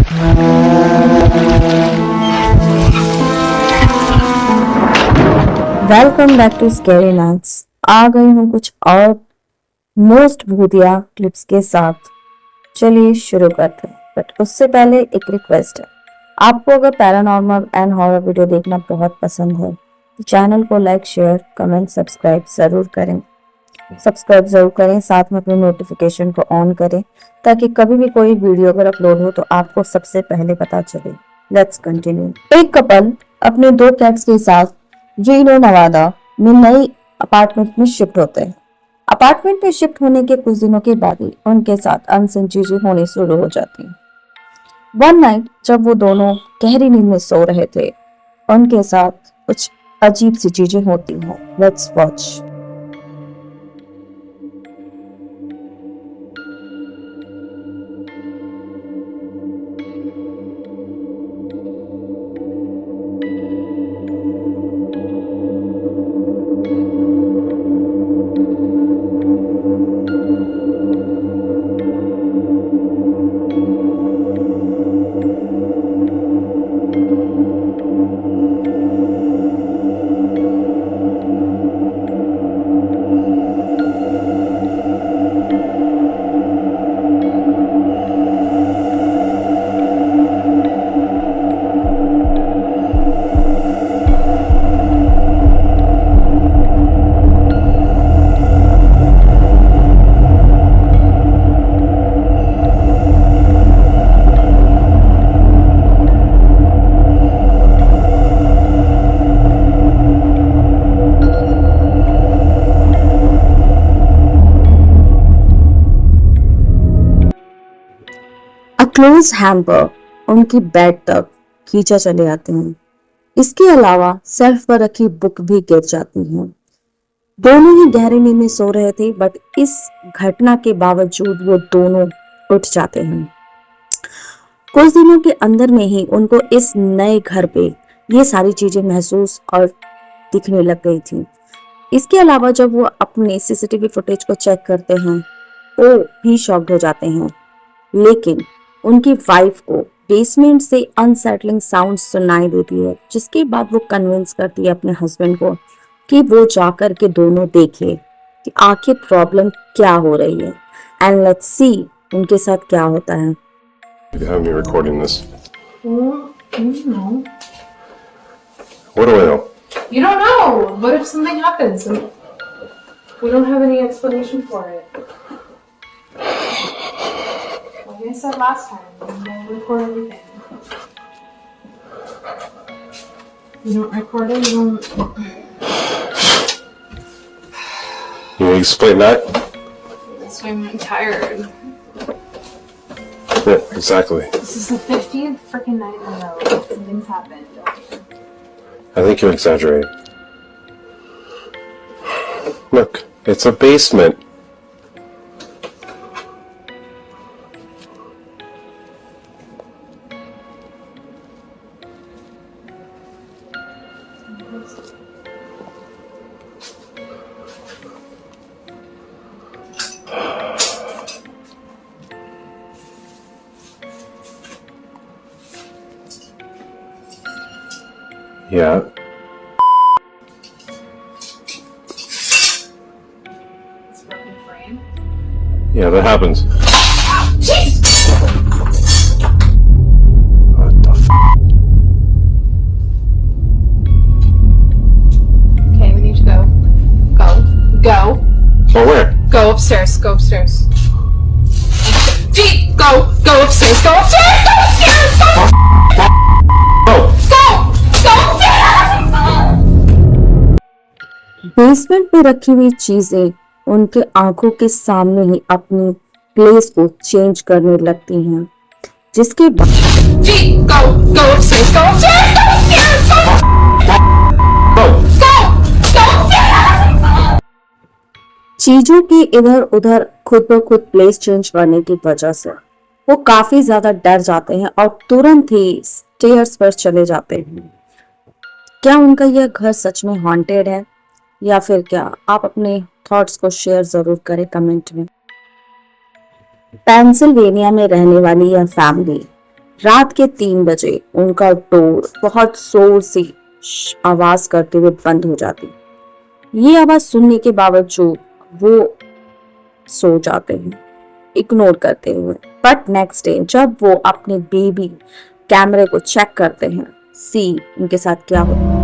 Welcome back to scary nights. आ गई हूँ कुछ और मोस्ट भूतिया क्लिप्स के साथ। चलिए शुरू करते हैं, बट उससे पहले एक रिक्वेस्ट है। आपको अगर पैरानॉर्मल एंड हॉरर वीडियो देखना बहुत पसंद है तो चैनल को लाइक, शेयर, कमेंट, सब्सक्राइब जरूर करें। साथ में अपने नोटिफिकेशन को ऑन करें ताकि कभी भी कोई वीडियो अगर अपलोड हो तो आपको सबसे पहले पता चले। Let's continue. एक कपल अपने 2 कैट्स के साथ रीनो नवादा में नई अपार्टमेंट में शिफ्ट होते हैं। अपार्टमेंट में शिफ्ट होने के कुछ दिनों के बाद ही उनके साथ अनसन चीजें होनी शुरू हो जाती हैं। वन नाइट जब वो दोनों गहरी नींद में सो रहे थे, उनके साथ कुछ अजीब सी चीजें होती हैं। Let's watch. क्लोज हैम्पर उनकी बेड तक खींचा चले आते हैं। इसके अलावा सेल्फ पर रखी बुक भी गिर जाती है। दोनों ही गहरी नींद में सो रहे थे, बट इस घटना के बावजूद वो दोनों उठ जाते हैं। कुछ दिनों के अंदर में ही उनको इस नए घर पे ये सारी चीजें महसूस और दिखने लग गई थी। इसके अलावा जब वो अपने सीसीटीवी फुटेज को चेक करते हैं वो भी शॉक्ड हो जाते हैं, लेकिन उनकी वाइफ को बेसमेंट से अनसेटलिंग साउंड सुनाई देती है, जिसके बाद वो कन्विंस करती है अपने हस्बैंड को कि वो जाकर के दोनों देखे कि आखिर प्रॉब्लम क्या हो रही है। एंड लेट्स सी उनके साथ क्या होता है। You have me recording this. Well, you know. What do I know? You don't know. What if something happens and we don't have any explanation for it? Like I said last time, we don't record everything. You don't record it, you don't... You explain that? That's why I'm tired. Yeah, exactly. This is the 50th freaking night in a row. Something's happened. I think you exaggerate. Look, it's a basement. Yeah. It's broken frame. Yeah, that happens. Jeez! What the f***? Okay, we need to go. Go. Oh, where? Go upstairs. Go upstairs. Gee, go upstairs. Go upstairs. Go upstairs. Go. Oh! Basement में रखी हुई चीजें उनके आंखों के सामने ही अपनी place को चेंज करने लगती हैं, जिसके बाद चीजों की इधर उधर खुद ब खुद प्लेस चेंज करने की वजह से वो काफी ज्यादा डर जाते हैं और तुरंत ही स्टेयर्स पर चले जाते हैं। क्या उनका यह घर सच में हॉन्टेड है या फिर क्या? आप अपने थॉट्स को शेयर जरूर करें कमेंट में। पेंसिल्वेनिया में रहने वाली यह फैमिली रात के 3 बजे उनका डोर बहुत जोर से आवाज करते हुए बंद हो जाती। ये आवाज सुनने के बावजूद वो सो जाते हैं इग्नोर करते हुए। बट नेक्स्ट डे जब वो अपने बेबी कैमरे को चेक करते हैं, सी उनके साथ क्या होता है।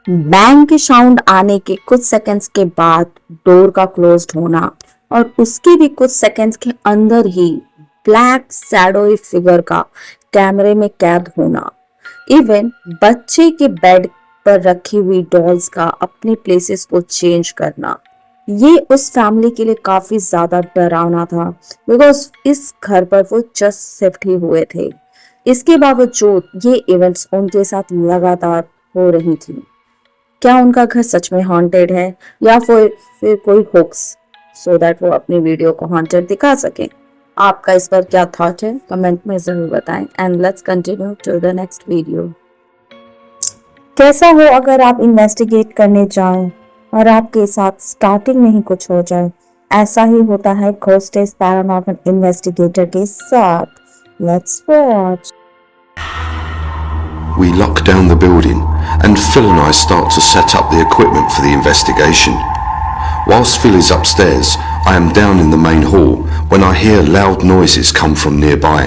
बैंग के साउंड आने के कुछ सेकंड्स के बाद डोर का क्लोज्ड होना और उसके भी कुछ सेकंड्स के अंदर ही ब्लैक शैडोई फिगर का कैमरे में कैद होना। इवन बच्चे के बेड पर रखी हुई डॉल्स का अपने प्लेसेस को चेंज करना, ये उस फैमिली के लिए काफी ज्यादा डरावना था बिकॉज इस घर पर वो जस्ट शिफ्ट ही हुए थे। इसके बावजूद ये इवेंट्स उनके साथ लगातार हो रही थी। क्या उनका घर सच में हॉन्टेड है या फिर कोई होक्स, सो दैट वो अपनी वीडियो को हॉन्टेड दिखा सके। आपका इस पर क्या थॉट है कमेंट में जरूर बताएं and let's continue to the next video. कैसा हो अगर आप इन्वेस्टिगेट करने जाएं और आपके साथ स्टार्टिंग में ही कुछ हो जाए। ऐसा ही होता है घोस्ट डेज पैरानॉर्मल इन्वेस्टिगेटर के साथ। Let's watch. We lock down the building and Phil and I start to set up the equipment for the investigation. Whilst Phil is upstairs, I am down in the main hall when I hear loud noises come from nearby.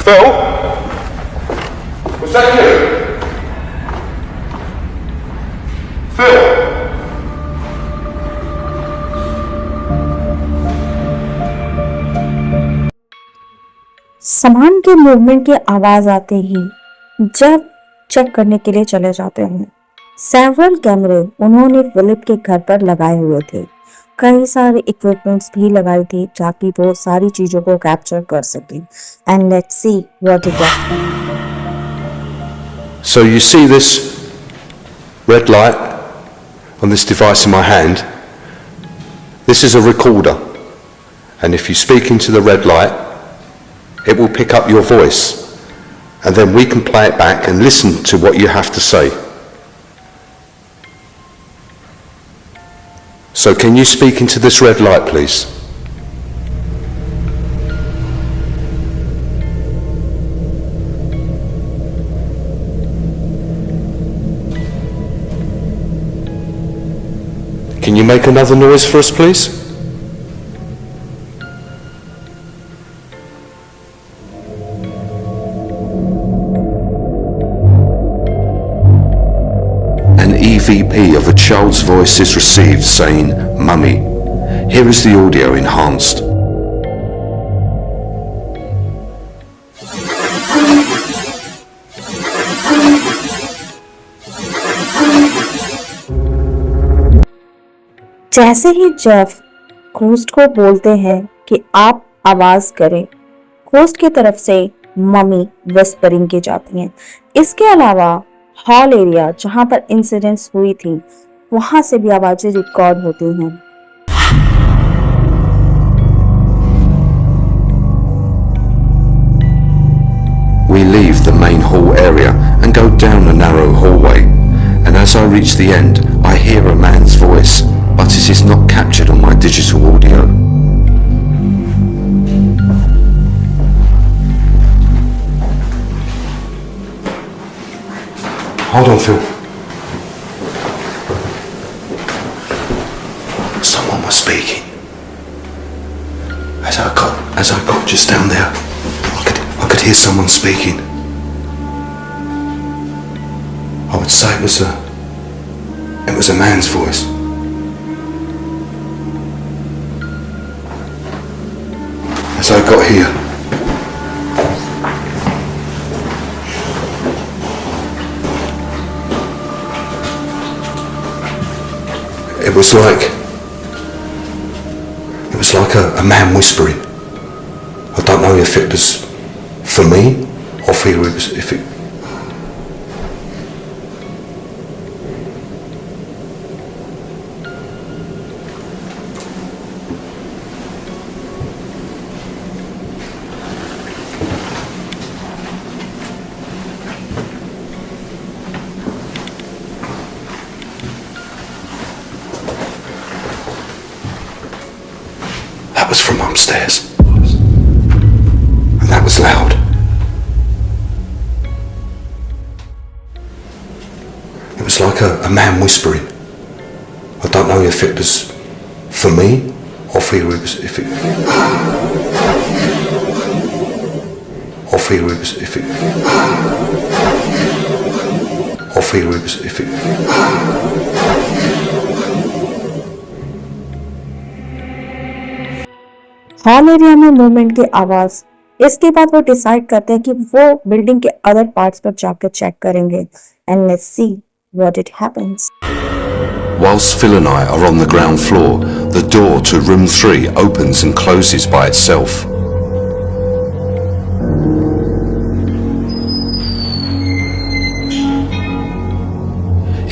Phil? Was that you? Phil? सामान के movement की आवाज आते ही जब check करने के लिए चले जाते हैं, सेवरल कैमरे उन्होंने फिलिप के घर पर लगाए हुए थे। कई सारे इक्विपमेंट्स भी लगाई थी ताकि वो सारी चीजों को कैप्चर कर सके। And let's see what it is. So you see this red light on this device in my hand? This is a recorder, and if you speak into the red light, it will pick up your voice, and then we can play it back and listen to what you have to say. So can you speak into this red light, please? Can you make another noise for us, please? An EVP of a child's voice is received saying, "Mummy." Here is the audio enhanced. जैसे ही Jeff ghost को बोलते हैं कि आप आवाज करें, ghost की तरफ से मम्मी विस्परिंग की जाती हैं। इसके अलावा हॉल एरिया जहां पर इंसिडेंट्स हुई थी वहां से भी आवाजें रिकॉर्ड होती हैं। We leave the main hall area and go down a narrow hallway, and as I reach the end, I hear a man's voice, but it is not captured on my digital audio. Hold on, Phil. Someone was speaking. As I got just down there, I could hear someone speaking. I would say it was a man's voice. As I got here, it was like a man whispering. I don't know if it was for me or if it. That was from upstairs. And that was loud. It was like a man whispering. I don't know if it was for me or if it was if it. Or if it was if it. Or if it was if it. Hall area में movement की आवाज। इसके बाद वो decide करते हैं कि वो बिल्डिंग के अदर पार्ट्स पर जाकर चेक करेंगे and let's see what it happens. Whilst Phil and I are on the ground floor, the door to room 3 opens and closes by itself.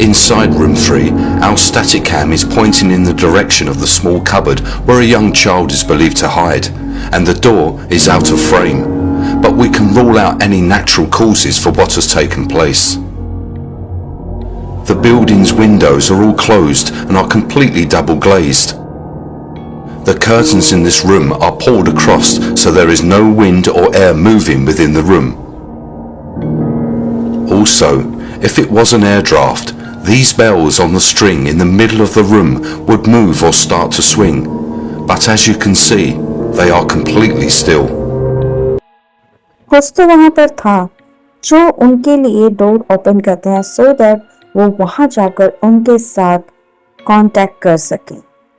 Inside room 3, our static cam is pointing in the direction of the small cupboard where a young child is believed to hide, and the door is out of frame, but we can rule out any natural causes for what has taken place. The building's windows are all closed and are completely double glazed. The curtains in this room are pulled across so there is no wind or air moving within the room. Also, if it was an air draft, these bells on the string in the middle of the room would move or start to swing, but as you can see, they are completely still. कुछ तो वहां पर था जो उनके लिए door open करते हैं सो दैट वो वहां जाकर उनके साथ कांटेक्ट कर सके।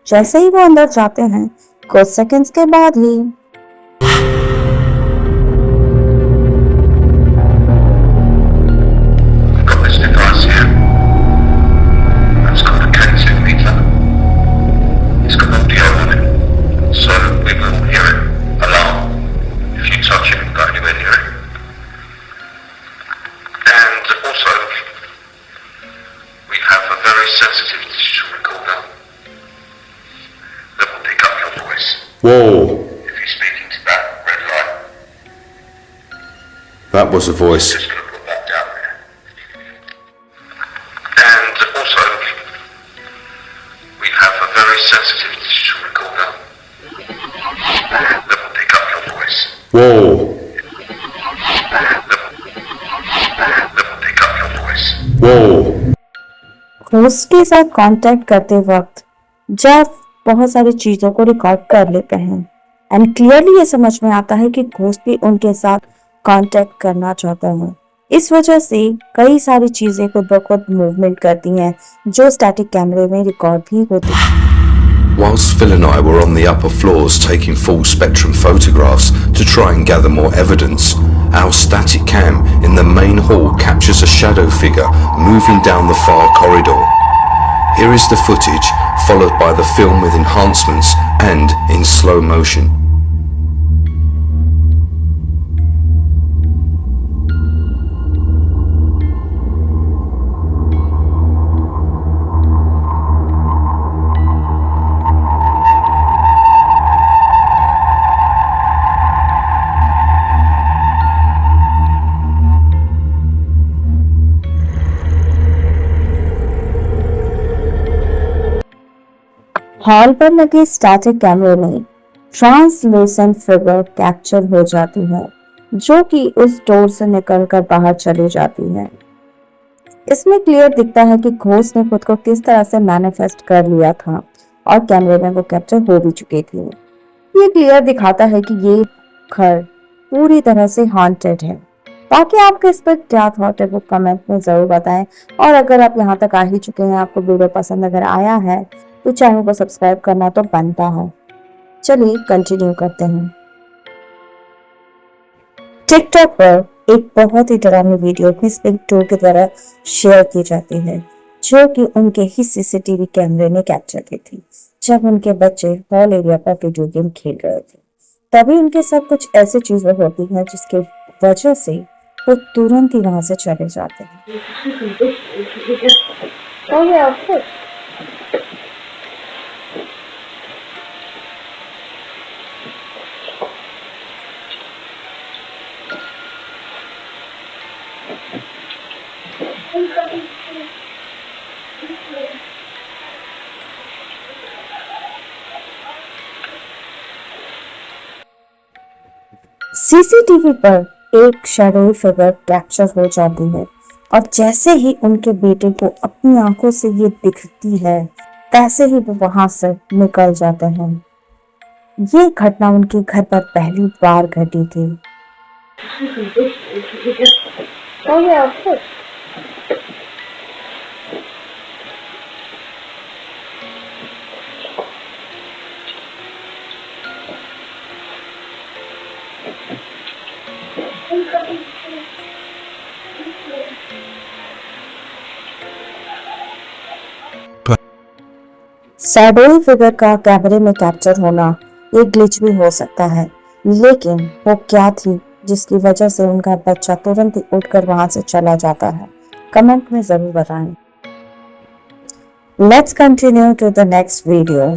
जैसे ही वो अंदर जाते हैं कुछ सेकंड्स के बाद ही Got this device here. It's called a K2 meter. It's got audio on it, so we will hear it. Alarm. If you touch it and go anywhere near it. And also, we have a very sensitive digital recorder that will pick up your voice. Whoa, If you're speaking to that red light, that was a voice. just going to put that down there. And also, we have a very sensitive digital recorder that will pick up your voice. Whoa, That will pick up your voice. whoa. Host के साथ contact करते वक्त Jeff बहुत सारी चीजों को record कर लेते हैं एंड क्लियरली ये समझ में आता है कि घोस्ट भी उनके साथ कांटेक्ट करना चाहता है। इस वजह से कई सारी चीजें खुद ब खुद मूवमेंट करती हैं जो स्टैटिक कैमरे में रिकॉर्ड भी होती है। Whilst Phil and I were on the upper floors taking full spectrum photographs to try and gather more evidence, our static cam in the main hall captures a shadow figure moving down the far corridor. Here is the footage, followed by the film with enhancements and in slow motion. Hall पर लगे static कैमरे में translucent figure capture हो जाती है जो कि उस डोर से निकलकर बाहर चली जाती है। इसमें क्लियर दिखता है कि घोस्ट ने खुद को किस तरह से मैनिफेस्ट कर लिया था और कैमरे में वो कैप्चर हो भी चुके थे। ये क्लियर दिखाता है कि ये घर पूरी तरह से हॉन्टेड है। बाकी आपका इस पर क्या थॉट है वो कमेंट में जरूर बताएं। और अगर आप यहाँ तक आ ही चुके हैं, आपको वीडियो पसंद अगर आया है तो चैनल को सब्सक्राइब करना तो बनता है। चलिए कंटिन्यू करते हैं। टिकटॉक पर एक बहुत ही डरावनी वीडियो व्हिस्परिंग टूर के द्वारा शेयर की जाती है, जो कि उनके ही सीसीटीवी कैमरे ने कैप्चर की थी जब उनके बच्चे हॉल एरिया पर वीडियो गेम खेल रहे थे। तभी उनके साथ कुछ ऐसी चीजें होती हैं जिसके वजह से वो तुरंत ही वहां से चले जाते हैं। सीसीटीवी पर एक शैडोई फिगर कैप्चर हो जाती है और जैसे ही उनके बेटे को अपनी आंखों से ये दिखती है, तैसे ही वो वहां से निकल जाते हैं। ये घटना उनके घर पर पहली बार घटी थी। शैडोई फिगर का कैमरे में कैप्चर होना एक ग्लिच भी हो सकता है, लेकिन वो क्या थी जिसकी वजह से उनका बच्चा तुरंत ही उठकर वहां से चला जाता है? कमेंट में जरूर बताएं। Let's continue to the next video.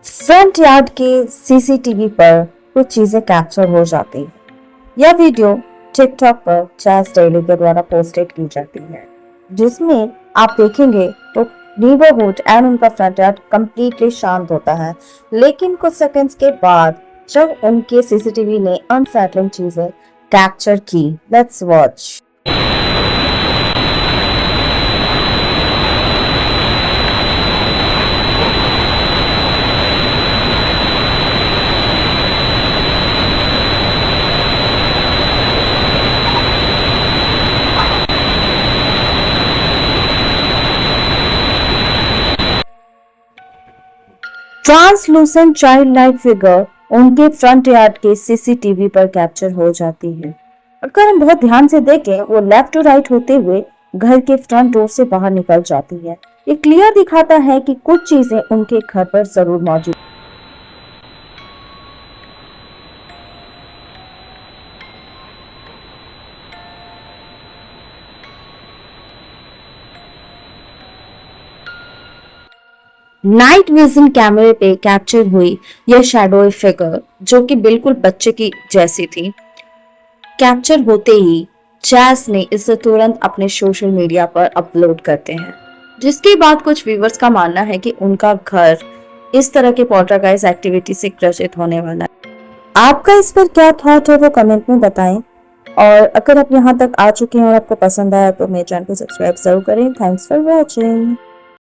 Front yard के सीसीटीवी पर कुछ चीजें कैप्चर हो जाती है। यह वीडियो टिकटॉक पर चैस डेली के द्वारा पोस्टेड की जाती है, जिसमें आप देखेंगे तो नेबरहुड एंड उनका फ्रंट यार्ड कंप्लीटली शांत होता है, लेकिन कुछ सेकंड्स के बाद जब उनके सीसीटीवी ने अनसेटलिंग चीजें कैप्चर की। Let's watch. Translucent child like figure उनके फ्रंट यार्ड के सीसीटीवी पर कैप्चर हो जाती है। अगर हम बहुत ध्यान से देखें, वो लेफ्ट टू राइट होते हुए घर के फ्रंट डोर से बाहर निकल जाती है। ये क्लियर दिखाता है कि कुछ चीजें उनके घर पर जरूर मौजूद। नाइट विजन कैमरे पे कैप्चर हुई यह शैडोई फिगर, जो कि बिल्कुल बच्चे की जैसी थी, कैप्चर होते ही चैस ने इसे तुरंत अपने सोशल मीडिया पर अपलोड करते हैं, जिसके बाद कुछ व्यूवर्स का मानना है कि उनका घर इस तरह के पोल्टरगाइस्ट एक्टिविटी से ग्रसित होने वाला है। आपका इस पर क्या थॉट है वो कमेंट में बताएं। और अगर आप यहाँ तक आ चुके हैं और आपको पसंद आया तो मेरे चैनल को सब्सक्राइब जरूर करें। Thanks for watching.